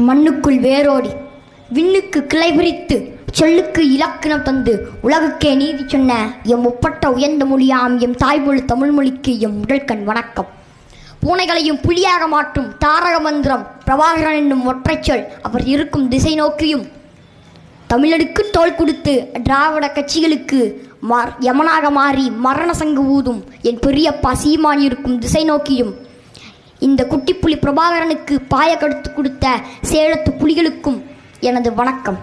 மண்ணுக்குள் வேரோடி விண்ணுக்கு கிளை பிரித்து சொல்லுக்கு இலக்கணம் தந்து உலகுக்கே நீதி சொன்ன எம் ஒப்பட்ட உயர்ந்த மொழியாம் எம் தாய்மொழி தமிழ்மொழிக்கு எம் உடல்கண் வணக்கம். பூனைகளையும் புலியாக மாற்றும் தாரக மந்திரம் பிரபாகரன் என்னும் ஒற்றைச் சொல் அவர் இருக்கும் திசை நோக்கியும், தமிழனுக்கு தோள் கொடுத்து திராவிட கட்சிகளுக்கு யமனாக மாறி மரண சங்கு ஊதும் என் பெரியப்பா சீமான் இருக்கும் திசை நோக்கியும், இந்த குட்டிப்புலி பிரபாகரனுக்கு பாய கடுத்து கொடுத்த சேலத்து புலிகளுக்கும் எனது வணக்கம்.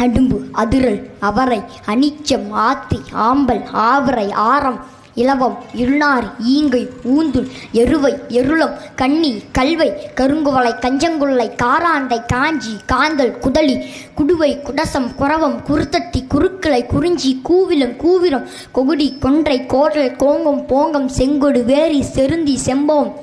அடும்பு, அதிரல், அவரை, அனிச்சம், ஆத்தி, ஆம்பல், ஆவரை, ஆரம், இலவம், இருநாறு, ஈங்கை, ஊந்துள், எருவை, எருளம், கண்ணி, கல்வை, கருங்குவளை, கஞ்சங்குள்ளை, காராண்டை, காஞ்சி, காந்தல், குதலி, குடுவை, குடசம், குரவம், குருத்தட்டி, குறுக்கிளை, குறிஞ்சி, கூவிலம், கூவிரம், கொகுடி, கொன்றை, கோடல், கோங்கம், போங்கம், செங்கொடு, வேரி, செருந்தி, செம்பவம்,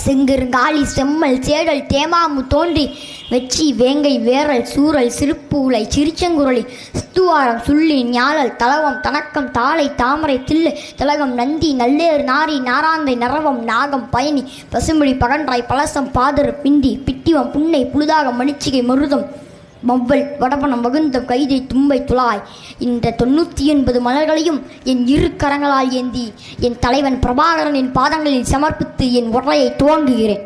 செங்கருங்காலி, செம்மல், சேடல், தேமாமு, தோன்றி, வெச்சி, வேங்கை, வேரல், சூரல், சிறுப்பூலை, சிரிச்சங்குரளி, ஸ்துவாரம், சுள்ளி, ஞாழல், தலவம், தனக்கம், தாளை, தாமரை, தில்லை, திலகம், நந்தி, நல்லேறு, நாரி, நாராந்தை, நரவம், நாகம், பயணி, பசுமொழி, பகன்றாய், பலசம், பாதர், பிண்டி, பிட்டிவம், புன்னை, புழுதாகம், மணிச்சிகை, மருதம், மவ்வல், வடபணம், வகுந்தம், கைதை, தும்பை, துளாய், இந்த 99 மலர்களையும் என் இரு கரங்களால் ஏந்தி என் தலைவன் பிரபாகரனின் பாதங்களில் சமர்ப்பித்து என் உரையை துவங்குகிறேன்.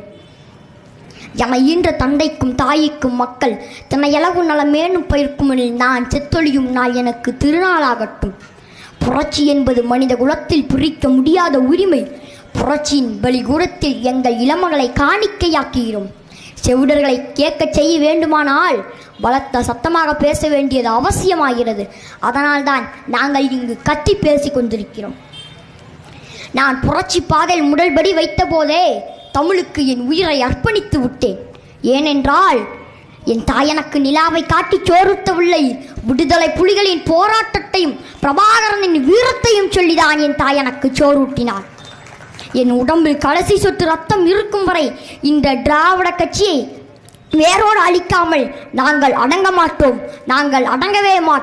என ஈன்ற தந்தைக்கும் தாய்க்கும் மக்கள் தன்னையளவு நலமேனும் பயிர்க்குமெனில் நான் செத்தொழியும் நாள் எனக்கு திருநாளாகட்டும். புரட்சி என்பது மனித குலத்தில் பிரிக்க முடியாத உரிமை. புரட்சியின் பலிகூடத்தில் எங்கள் இளமகளை காணிக்கையாக்குகிறோம். செவிடர்களை கேட்க செய்ய வேண்டுமானால் பலத்த சத்தமாக பேச வேண்டியது அவசியமாகிறது. அதனால்தான் நாங்கள் இங்கு கத்தி பேசி கொண்டிருக்கிறோம். நான் புரட்சி பாதையில் முதல்படி வைத்த போதே தமிழுக்கு என் உயிரை அர்ப்பணித்து விட்டேன். ஏனென்றால் என் தாய் எனக்கு நிலாவை காட்டி சோறுத்தவில்லை, விடுதலை புலிகளின் போராட்டத்தையும் பிரபாகரனின் வீரத்தையும் சொல்லிதான் என் தாய் எனக்கு சோறூட்டினார். என் உடம்பில் கடைசி சொட்டு ரத்தம் இருக்கும் வரை இந்த திராவிட கட்சியை வேரோடு அழிக்காமல் நாங்கள் அடங்க மாட்டோம். நாங்கள் அடங்கவே மாட்டோம்.